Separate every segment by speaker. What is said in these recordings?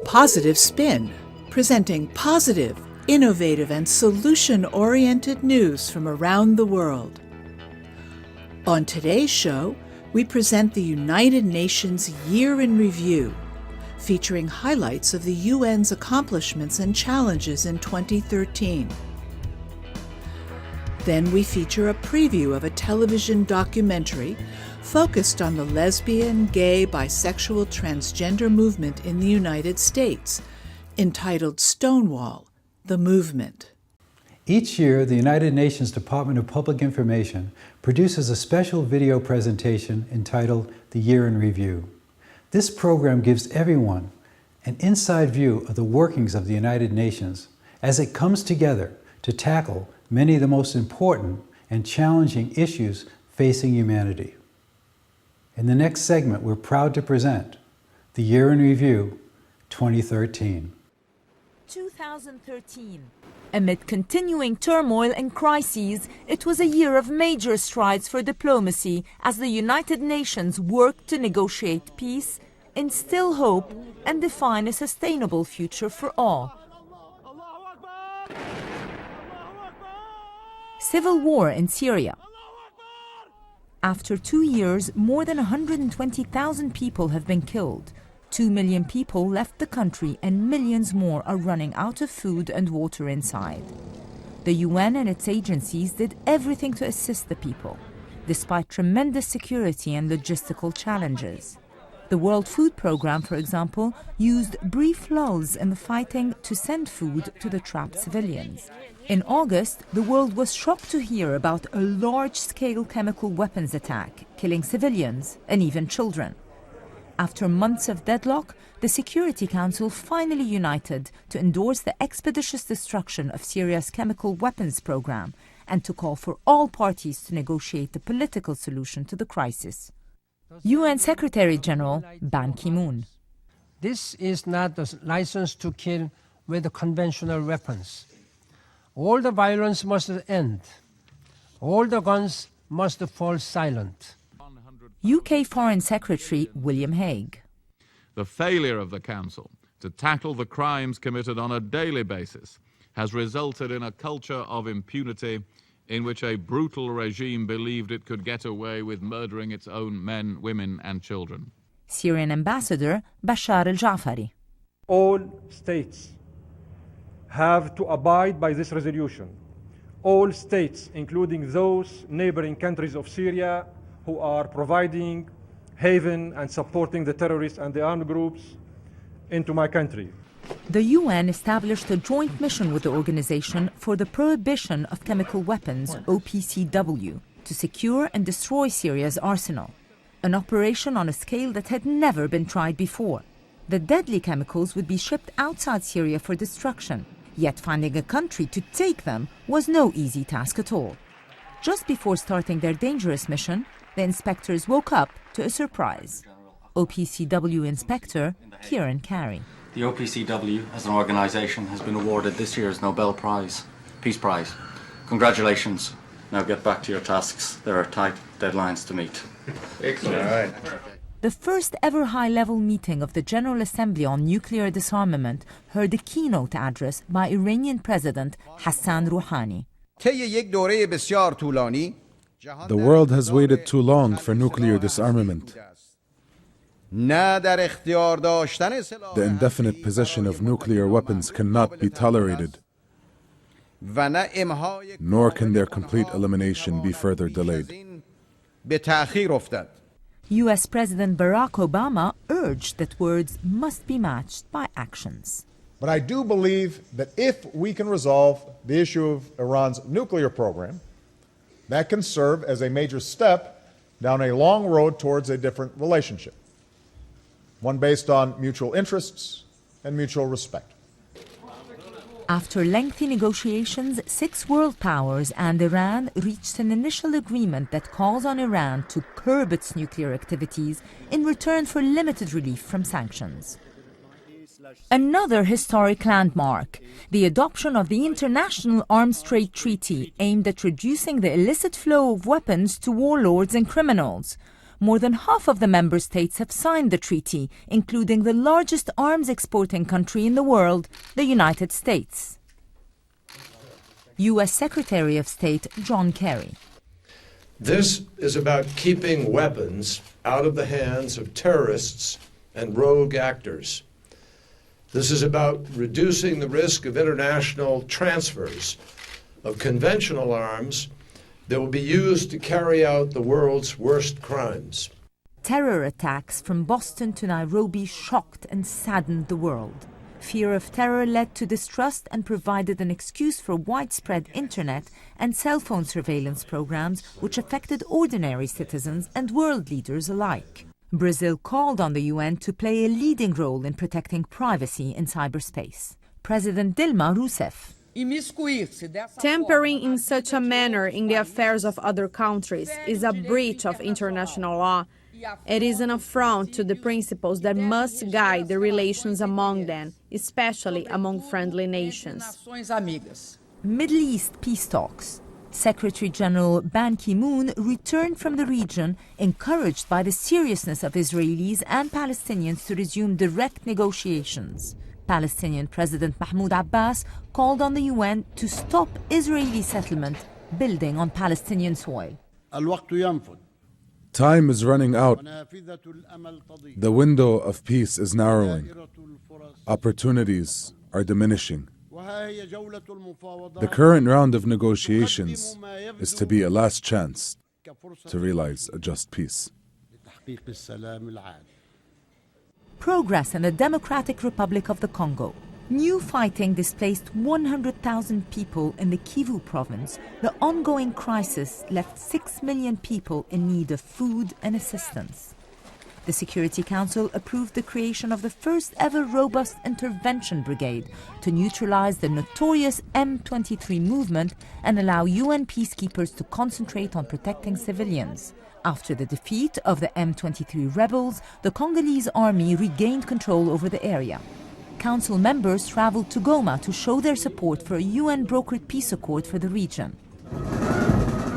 Speaker 1: Positive Spin, presenting positive, innovative, and solution-oriented news from around the world. On today's show, we present the United Nations Year in Review, featuring highlights of the UN's accomplishments and challenges in 2013. Then we feature a preview of a television documentary focused on the lesbian, gay, bisexual, transgender movement in the United States, entitled Stonewall, the Movement.
Speaker 2: Each year, the United Nations Department of Public Information produces a special video presentation entitled The Year in Review. This program gives everyone an inside view of the workings of the United Nations as it comes together to tackle many of the most important and challenging issues facing humanity. In the next segment, we're proud to present The Year in Review 2013.
Speaker 3: 2013. Amid continuing turmoil and crises, it was a year of major strides for diplomacy as the United Nations worked to negotiate peace, instill hope, and define a sustainable future for all. Civil war in Syria. After 2 years, more than 120,000 people have been killed. 2 million people left the country and millions more are running out of food and water inside. The UN and its agencies did everything to assist the people, despite tremendous security and logistical challenges. The World Food Programme, for example, used brief lulls in the fighting to send food to the trapped civilians. In August, the world was shocked to hear about a large-scale chemical weapons attack, killing civilians and even children. After months of deadlock, the Security Council finally united to endorse the expeditious destruction of Syria's chemical weapons program and to call for all parties to negotiate a political solution to the crisis. UN Secretary-General Ban Ki-moon.
Speaker 4: This is not a license to kill with conventional weapons. All the violence must end. All the guns must fall silent.
Speaker 3: UK Foreign Secretary William Hague.
Speaker 5: The failure of the Council to tackle the crimes committed on a daily basis has resulted in a culture of impunity in which a brutal regime believed it could get away with murdering its own men, women, and children.
Speaker 3: Syrian Ambassador Bashar al-Jafari.
Speaker 6: All states have to abide by this resolution. All states, including those neighboring countries of Syria who are providing haven and supporting the terrorists and the armed groups into my country.
Speaker 3: The UN established a joint mission with the Organization for the Prohibition of Chemical Weapons, OPCW, to secure and destroy Syria's arsenal, an operation on a scale that had never been tried before. The deadly chemicals would be shipped outside Syria for destruction, yet finding a country to take them was no easy task at all. Just before starting their dangerous mission, the inspectors woke up to a surprise. OPCW Inspector Kieran Carey.
Speaker 7: The OPCW, as an organisation, has been awarded this year's Nobel Prize, Peace Prize. Congratulations. Now get back to your tasks. There are tight deadlines to meet.
Speaker 5: Excellent.
Speaker 7: All right.
Speaker 3: The first ever high-level meeting of the General Assembly on nuclear disarmament heard a keynote address by Iranian President Hassan Rouhani.
Speaker 8: The world has waited too long for nuclear disarmament. The indefinite possession of nuclear weapons cannot be tolerated, nor can their complete elimination be further delayed.
Speaker 3: US President Barack Obama urged that words must be matched by actions.
Speaker 9: But I do believe that if we can resolve the issue of Iran's nuclear program, that can serve as a major step down a long road towards a different relationship, one based on mutual interests and mutual respect.
Speaker 3: After lengthy negotiations, 6 world powers and Iran reached an initial agreement that calls on Iran to curb its nuclear activities in return for limited relief from sanctions. Another historic landmark, the adoption of the International Arms Trade Treaty aimed at reducing the illicit flow of weapons to warlords and criminals. more than half of the member states have signed the treaty, including the largest arms exporting country in the world, the United States. U.S. Secretary of State John Kerry.
Speaker 10: This is about keeping weapons out of the hands of terrorists and rogue actors. This is about reducing the risk of international transfers of conventional arms that will be used to carry out the world's worst crimes.
Speaker 3: Terror attacks from Boston to Nairobi shocked and saddened the world. Fear of terror led to distrust and provided an excuse for widespread internet and cell phone surveillance programs which affected ordinary citizens and world leaders alike. Brazil called on the UN to play a leading role in protecting privacy in cyberspace. President Dilma Rousseff.
Speaker 11: Tampering in such a manner in the affairs of other countries is a breach of international law. It is an affront to the principles that must guide the relations among them, especially among friendly nations.
Speaker 3: Middle East peace talks. Secretary General Ban Ki-moon returned from the region, encouraged by the seriousness of Israelis and Palestinians to resume direct negotiations. Palestinian President Mahmoud Abbas called on the UN to stop Israeli settlement building on Palestinian soil.
Speaker 8: Time is running out. The window of peace is narrowing. Opportunities are diminishing. The current round of negotiations is to be a last chance to realize a just peace.
Speaker 3: Progress in the Democratic Republic of the Congo. New fighting displaced 100,000 people in the Kivu province. The ongoing crisis left 6 million people in need of food and assistance. The Security Council approved the creation of the first ever robust intervention brigade to neutralize the notorious M23 movement and allow UN peacekeepers to concentrate on protecting civilians. After the defeat of the M23 rebels, the Congolese army regained control over the area. Council members traveled to Goma to show their support for a UN-brokered peace accord for the region.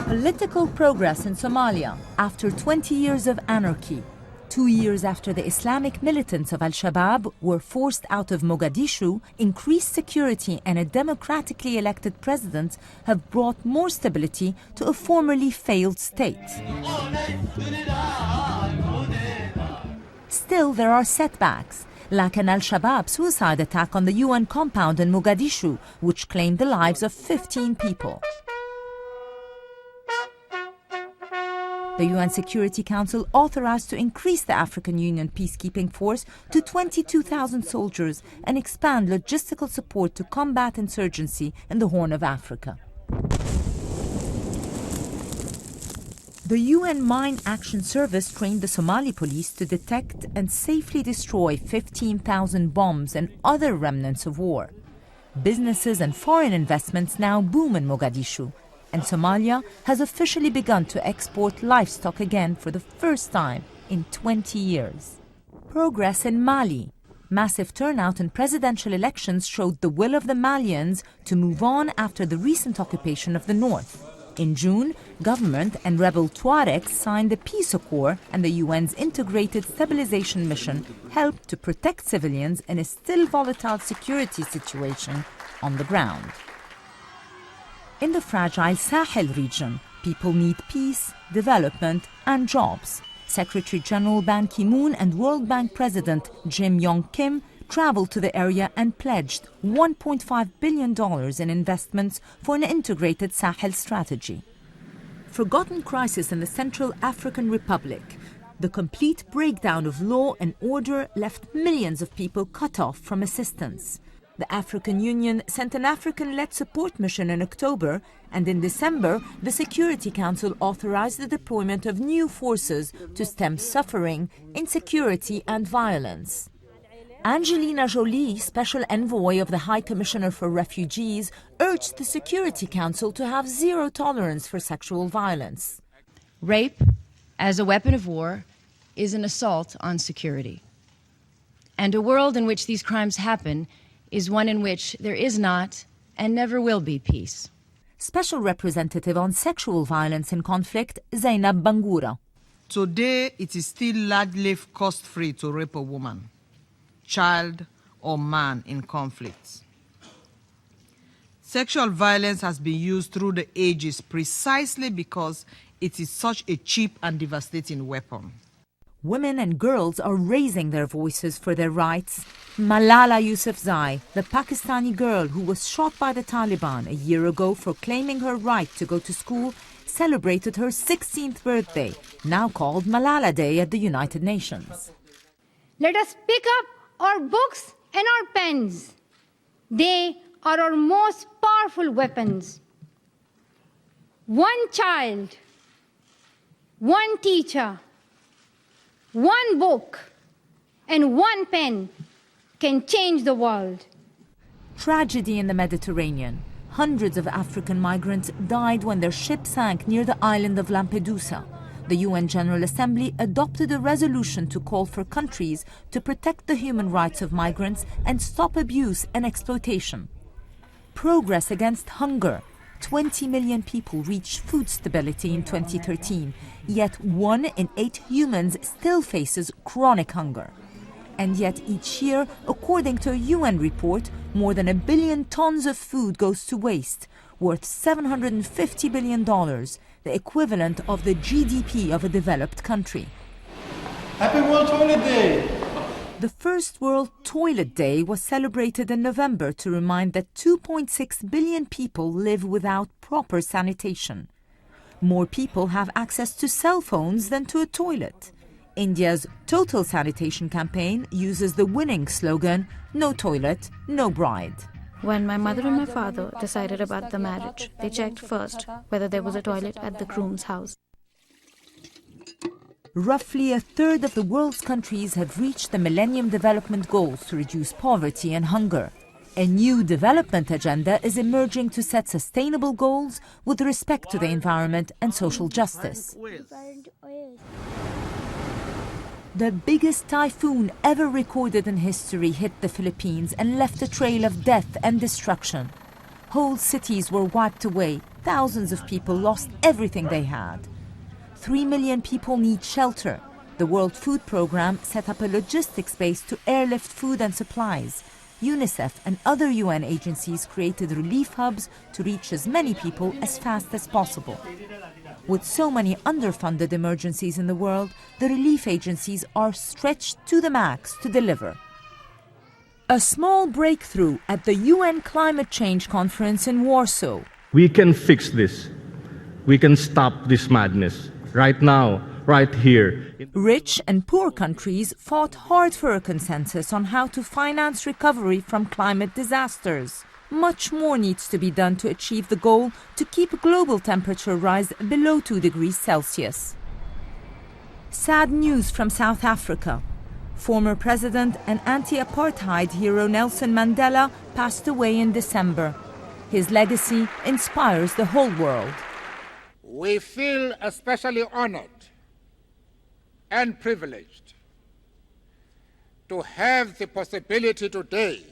Speaker 3: Political progress in Somalia after 20 years of anarchy. 2 years after the Islamic militants of Al-Shabaab were forced out of Mogadishu, increased security and a democratically elected president have brought more stability to a formerly failed state. Still, there are setbacks, like an Al-Shabaab suicide attack on the UN compound in Mogadishu, which claimed the lives of 15 people. The UN Security Council authorized to increase the African Union peacekeeping force to 22,000 soldiers and expand logistical support to combat insurgency in the Horn of Africa. The UN Mine Action Service trained the Somali police to detect and safely destroy 15,000 bombs and other remnants of war. Businesses and foreign investments now boom in Mogadishu, and Somalia has officially begun to export livestock again for the first time in 20 years. Progress in Mali. Massive turnout in presidential elections showed the will of the Malians to move on after the recent occupation of the north. In June, government and rebel Tuaregs signed a peace accord, and the UN's integrated stabilization mission helped to protect civilians in a still volatile security situation on the ground. In the fragile Sahel region, people need peace, development, and jobs. Secretary General Ban Ki-moon and World Bank President Jim Yong Kim traveled to the area and pledged $1.5 billion in investments for an integrated Sahel strategy. Forgotten crisis in the Central African Republic. The complete breakdown of law and order left millions of people cut off from assistance. The African Union sent an African-led support mission in October, and in December, the Security Council authorized the deployment of new forces to stem suffering, insecurity, and violence. Angelina Jolie, Special Envoy of the High Commissioner for Refugees, urged the Security Council to have zero tolerance for sexual violence.
Speaker 12: Rape, as a weapon of war, is an assault on security. And a world in which these crimes happen is one in which there is not and never will be peace.
Speaker 3: Special Representative on Sexual Violence in Conflict, Zainab Bangura.
Speaker 13: Today, it is still largely cost-free to rape a woman, child, or man in conflicts. Sexual violence has been used through the ages precisely because it is such a cheap and devastating weapon.
Speaker 3: Women and girls are raising their voices for their rights. Malala Yousafzai, the Pakistani girl who was shot by the Taliban a year ago for claiming her right to go to school, celebrated her 16th birthday, now called Malala Day at the United Nations.
Speaker 14: Let us pick up our books and our pens. They are our most powerful weapons. One child, one teacher, one book, and one pen can change the world.
Speaker 3: Tragedy in the Mediterranean. Hundreds of African migrants died when their ship sank near the island of Lampedusa. The UN General Assembly adopted a resolution to call for countries to protect the human rights of migrants and stop abuse and exploitation. Progress against hunger. 20 million people reached food stability in 2013, yet 1 in 8 humans still faces chronic hunger. And yet each year, according to a UN report, more than 1 billion tons of food goes to waste, worth $750 billion, the equivalent of the GDP of a developed country.
Speaker 15: Happy World Toilet Day!
Speaker 3: The first World Toilet Day was celebrated in November to remind that 2.6 billion people live without proper sanitation. More people have access to cell phones than to a toilet. India's Total Sanitation campaign uses the winning slogan, "No toilet, no bride."
Speaker 16: When my mother and my father decided about the marriage, they checked first whether there was a toilet at the groom's house.
Speaker 3: Roughly a third of the world's countries have reached the Millennium Development Goals to reduce poverty and hunger. A new development agenda is emerging to set sustainable goals with respect to the environment and social justice. The biggest typhoon ever recorded in history hit the Philippines and left a trail of death and destruction. Whole cities were wiped away. Thousands of people lost everything they had. 3 million people need shelter. The World Food Programme set up a logistics base to airlift food and supplies. UNICEF and other UN agencies created relief hubs to reach as many people as fast as possible. With so many underfunded emergencies in the world, the relief agencies are stretched to the max to deliver. A small breakthrough at the UN Climate Change Conference in Warsaw.
Speaker 17: We can fix this. We can stop this madness. Right now, right here.
Speaker 3: Rich and poor countries fought hard for a consensus on how to finance recovery from climate disasters. Much more needs to be done to achieve the goal to keep global temperature rise below 2 degrees Celsius. Sad news from South Africa. Former president and anti-apartheid hero Nelson Mandela passed away in December. His legacy inspires the whole world.
Speaker 18: We feel especially honored and privileged to have the possibility today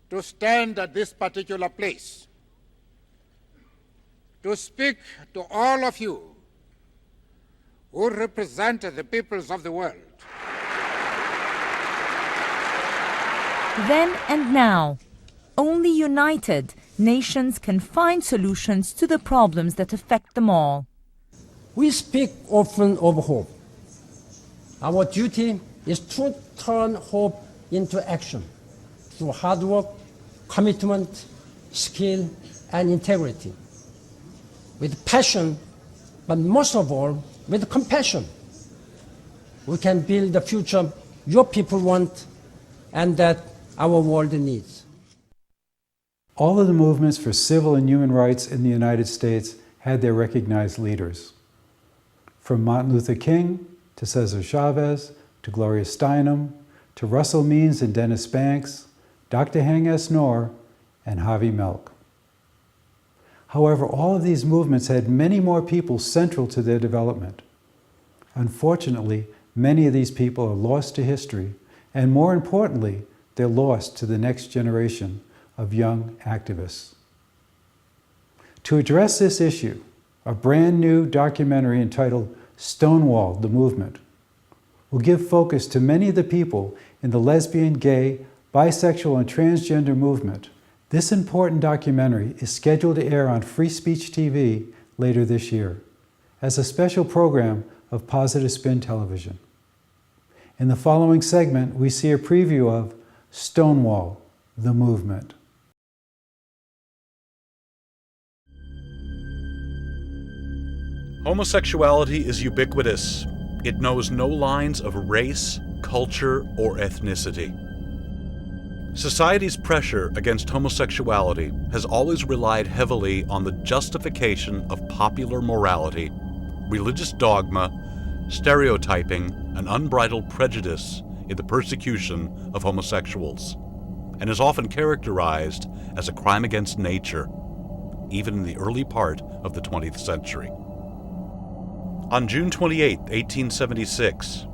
Speaker 18: to stand at this particular place, to speak to all of you who represent the peoples of the world.
Speaker 3: Then and now, only united, nations can find solutions to the problems that affect them all.
Speaker 4: We speak often of hope. Our duty is to turn hope into action through hard work, commitment, skill, and integrity. With passion, but most of all, with compassion. We can build the future your people want and that our world needs.
Speaker 2: All of the movements for civil and human rights in the United States had their recognized leaders. From Martin Luther King to Cesar Chavez to Gloria Steinem to Russell Means and Dennis Banks, Dr. Heng S. Noor, and Harvey Milk. However, all of these movements had many more people central to their development. Unfortunately, many of these people are lost to history, and more importantly, they're lost to the next generation of young activists. To address this issue, a brand new documentary entitled Stonewall, the Movement, will give focus to many of the people in the lesbian, gay, bisexual, and transgender movement. This important documentary is scheduled to air on Free Speech TV later this year as a special program of Positive Spin Television. In the following segment, we see a preview of Stonewall, the Movement.
Speaker 19: Homosexuality is ubiquitous. It knows no lines of race, culture, or ethnicity. Society's pressure against homosexuality has always relied heavily on the justification of popular morality, religious dogma, stereotyping, and unbridled prejudice in the persecution of homosexuals, and is often characterized as a crime against nature, even in the early part of the 20th century. On June 28, 1876,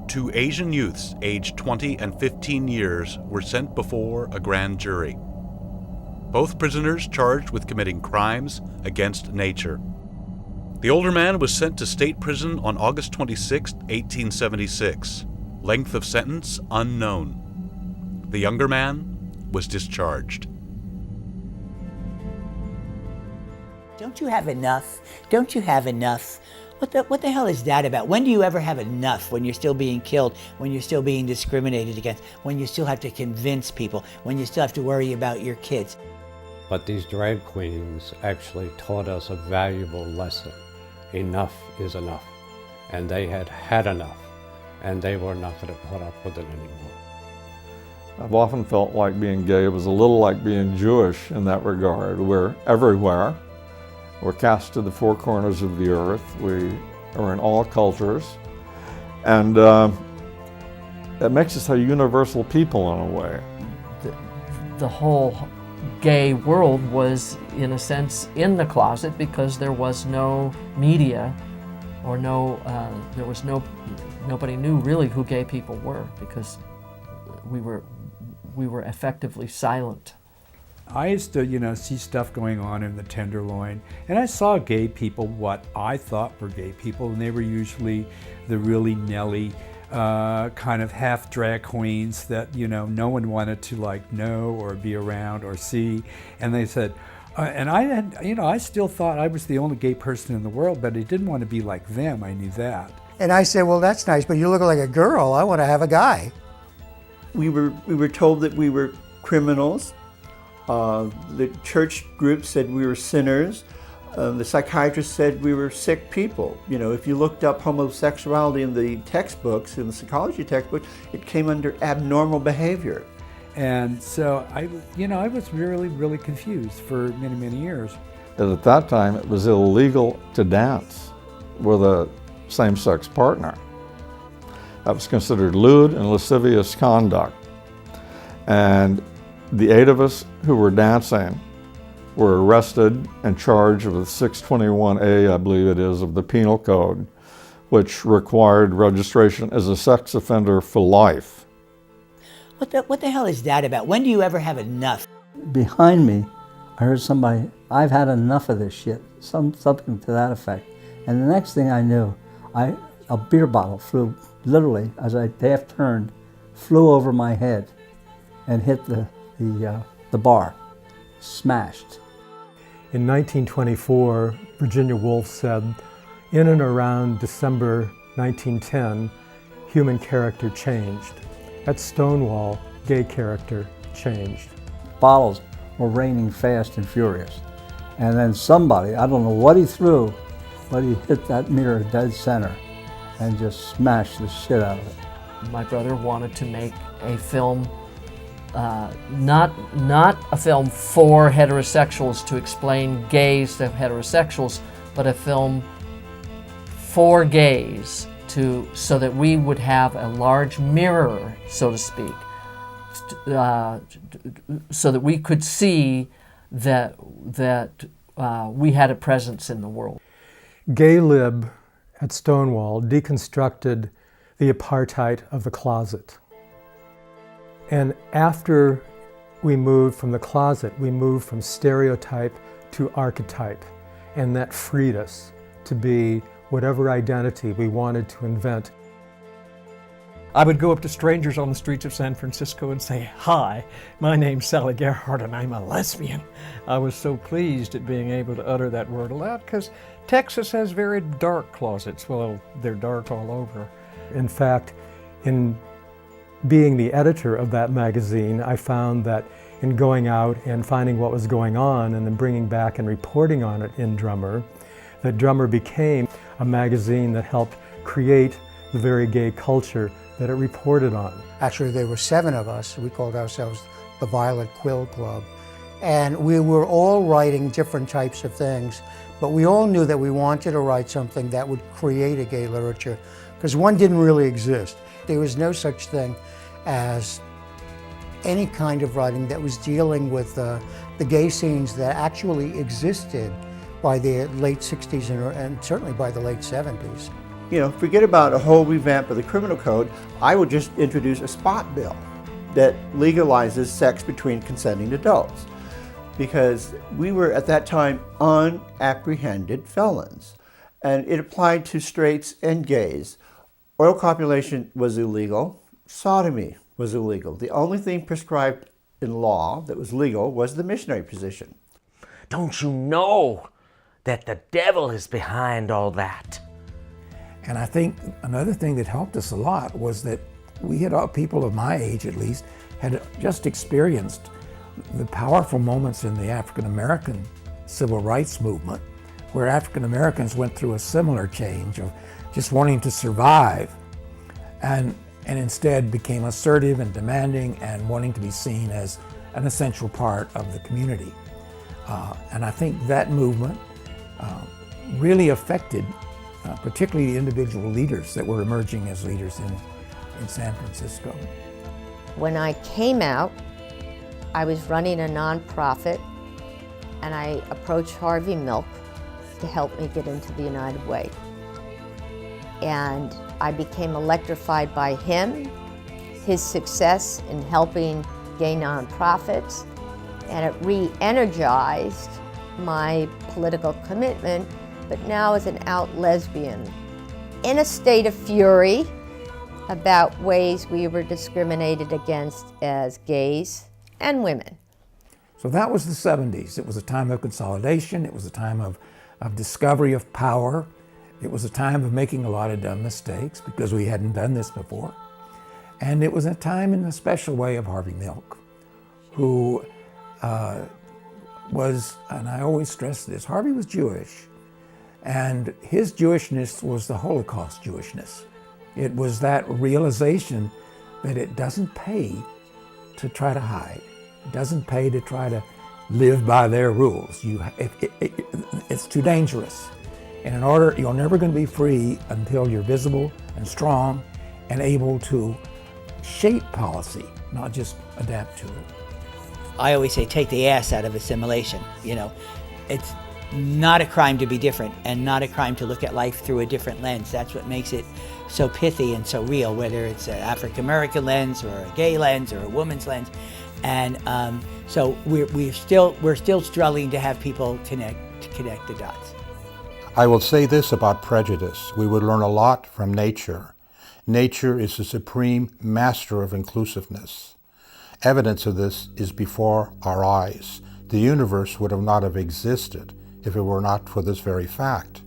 Speaker 19: 2 Asian youths aged 20 and 15 years were sent before a grand jury. Both prisoners charged with committing crimes against nature. The older man was sent to state prison on August 26, 1876. Length of sentence unknown. The younger man was discharged.
Speaker 20: Don't you have enough? Don't you have enough? What the hell is that about? When do you ever have enough? When you're still being killed, when you're still being discriminated against, when you still have to convince people, when you still have to worry about your kids.
Speaker 21: But these drag queens actually taught us a valuable lesson. Enough is enough. And they had had enough. And they were not going to put up with it anymore.
Speaker 22: I've often felt like being gay was a little like being Jewish in that regard. We're everywhere. We're cast to the four corners of the earth. We are in all cultures. And it makes us a universal people in a way.
Speaker 23: The whole gay world was, in a sense, in the closet because there was no media or nobody knew really who gay people were because we were effectively silent.
Speaker 24: I used to, see stuff going on in the Tenderloin, and I saw gay people, what I thought were gay people, and they were usually the really Nelly kind of half drag queens that, no one wanted to know or be around or see. And they said, and I had, I still thought I was the only gay person in the world, but I didn't want to be like them. I knew that.
Speaker 25: And I said, well, that's nice, but you look like a girl. I want to have a guy.
Speaker 26: We were told that we were criminals. The church group said we were sinners. The psychiatrist said we were sick people. If you looked up homosexuality in the textbooks, in the psychology textbook, it came under abnormal behavior.
Speaker 24: And so I was really, really confused for many, many years.
Speaker 22: And at that time, it was illegal to dance with a same-sex partner. That was considered lewd and lascivious conduct. And the 8 of us who were dancing were arrested and charged with 621A, I believe it is, of the Penal Code, which required registration as a sex offender for life.
Speaker 20: What the hell is that about? When do you ever have enough?
Speaker 27: Behind me, I heard somebody, I've had enough of this shit, something to that effect. And the next thing I knew, a beer bottle flew, literally, as I half turned, flew over my head and hit the bar, smashed.
Speaker 28: In 1924, Virginia Woolf said, in and around December 1910, human character changed. At Stonewall, gay character changed.
Speaker 27: Bottles were raining fast and furious. And then somebody, I don't know what he threw, but he hit that mirror dead center and just smashed the shit out of it.
Speaker 23: My brother wanted to make a film, not a film for heterosexuals to explain gays to heterosexuals, but a film for gays so that we would have a large mirror, so to speak, so that we could see that we had a presence in the world.
Speaker 28: Gay Lib at Stonewall deconstructed the apartheid of the closet. And after we moved from the closet, we moved from stereotype to archetype. and that freed us to be whatever identity we wanted to invent.
Speaker 1: I would go up to strangers on the streets of San Francisco and say, "Hi, my name's Sally Gerhardt and I'm a lesbian." I was so pleased at being able to utter that word aloud because Texas has very dark closets. Well, they're dark all over.
Speaker 28: In fact, in being the editor of that magazine, I found that in going out and finding what was going on and then bringing back and reporting on it in Drummer, that Drummer became a magazine that helped create the very gay culture that it reported on.
Speaker 25: Actually, there were 7 of us. We called ourselves the Violet Quill Club. And we were all writing different types of things, but we all knew that we wanted to write something that would create a gay literature, because one didn't really exist. There was no such thing as any kind of writing that was dealing with the gay scenes that actually existed by the late 60s and certainly by the late 70s.
Speaker 26: You know, forget about a whole revamp of the criminal code. I would just introduce a spot bill that legalizes sex between consenting adults, because we were at that time unapprehended felons, and it applied to straights and gays. Oral copulation was illegal. Sodomy was illegal. The only thing prescribed in law that was legal was the missionary position.
Speaker 5: Don't you know that the devil is behind all that?
Speaker 6: And I think another thing that helped us a lot was that we had, people of my age at least, had just experienced the powerful moments in the African American civil rights movement, where African Americans went through a similar change of just wanting to survive, and instead became assertive and demanding and wanting to be seen as an essential part of the community. And I think that movement really affected particularly the individual leaders that were emerging as leaders in San Francisco.
Speaker 7: When I came out, I was running a nonprofit, and I approached Harvey Milk to help me get into the United Way. And I became electrified by him, his success in helping gay nonprofits, and it re-energized my political commitment, but now as an out lesbian, in a state of fury about ways we were discriminated against as gays and women.
Speaker 6: So that was the 70s. It was a time of consolidation. It was a time of discovery of power. It was a time of making a lot of dumb mistakes because we hadn't done this before. And it was a time in a special way of Harvey Milk, who was, and I always stress this, Harvey was Jewish. And his Jewishness was the Holocaust Jewishness. It was that realization that it doesn't pay to try to hide. It doesn't pay to try to live by their rules. It's too dangerous. And in order, you're never going to be free until you're visible and strong and able to shape policy, not just adapt to it.
Speaker 20: I always say take the ass out of assimilation. You know, it's not a crime to be different and not a crime to look at life through a different lens. That's what makes it so pithy and so real, whether it's an African-American lens or a gay lens or a woman's lens. And so we're still struggling to have people connect the dots.
Speaker 18: I will say this about prejudice. We would learn a lot from nature. Nature is the supreme master of inclusiveness. Evidence of this is before our eyes. The universe would not have existed if it were not for this very fact.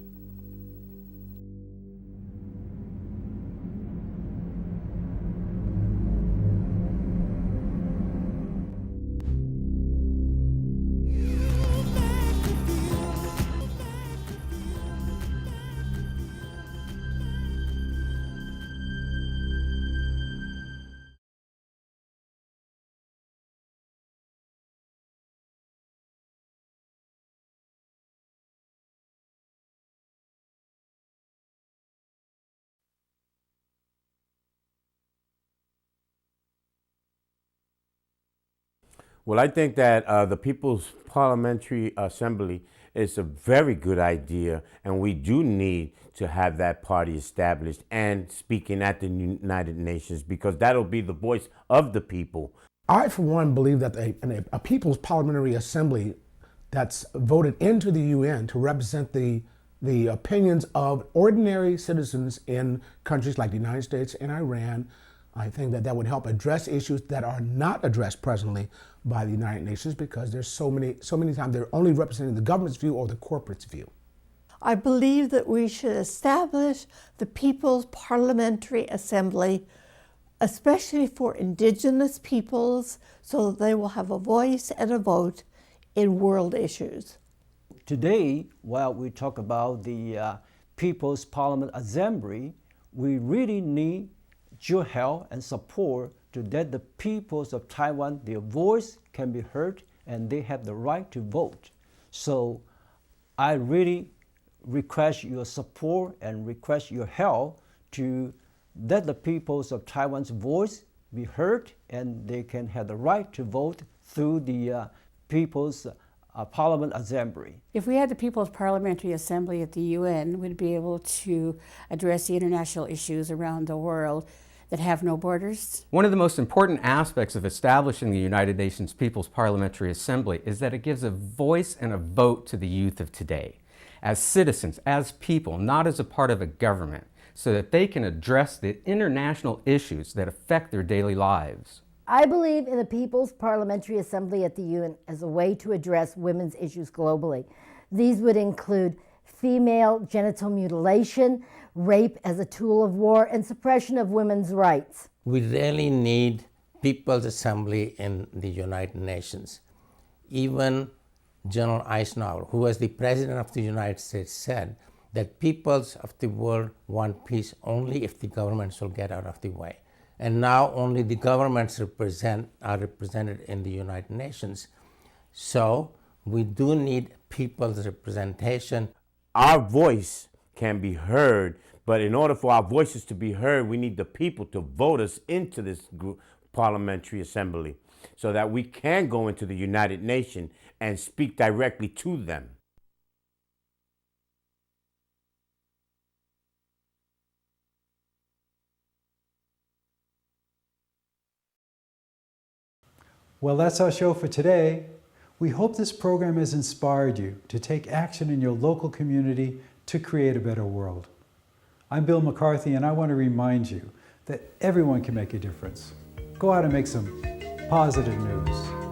Speaker 8: Well, I think that the People's Parliamentary Assembly is a very good idea, and we do need to have that party established and speaking at the United Nations, because that'll be the voice of the people.
Speaker 9: I, for one, believe that a People's Parliamentary Assembly that's voted into the UN to represent the opinions of ordinary citizens in countries like the United States and Iran. I think that would help address issues that are not addressed presently by the United Nations, because there's so many times they're only representing the government's view or the corporate's view.
Speaker 10: I believe that we should establish the People's Parliamentary Assembly, especially for indigenous peoples, so that they will have a voice and a vote in world issues.
Speaker 27: Today, while we talk about the People's Parliament Assembly, we really need your help and support to that the peoples of Taiwan, their voice can be heard and they have the right to vote. So I really request your support and request your help to let the peoples of Taiwan's voice be heard and they can have the right to vote through the People's Parliament Assembly.
Speaker 11: If we had the People's Parliamentary Assembly at the UN, we'd be able to address the international issues around the world that have no borders.
Speaker 12: One of the most important aspects of establishing the United Nations People's Parliamentary Assembly is that it gives a voice and a vote to the youth of today, as citizens, as people, not as a part of a government, so that they can address the international issues that affect their daily lives.
Speaker 13: I believe in the People's Parliamentary Assembly at the UN as a way to address women's issues globally. These would include female genital mutilation, rape as a tool of war, and suppression of women's rights.
Speaker 14: We really need People's Assembly in the United Nations. Even General Eisenhower, who was the President of the United States, said that peoples of the world want peace only if the governments will get out of the way. And now only the governments are represented in the United Nations. So we do need people's representation.
Speaker 8: Our voice can be heard, but in order for our voices to be heard, we need the people to vote us into this parliamentary assembly so that we can go into the United Nations and speak directly to them.
Speaker 2: Well, that's our show for today. We hope this program has inspired you to take action in your local community to create a better world. I'm Bill McCarthy, and I want to remind you that everyone can make a difference. Go out and make some positive news.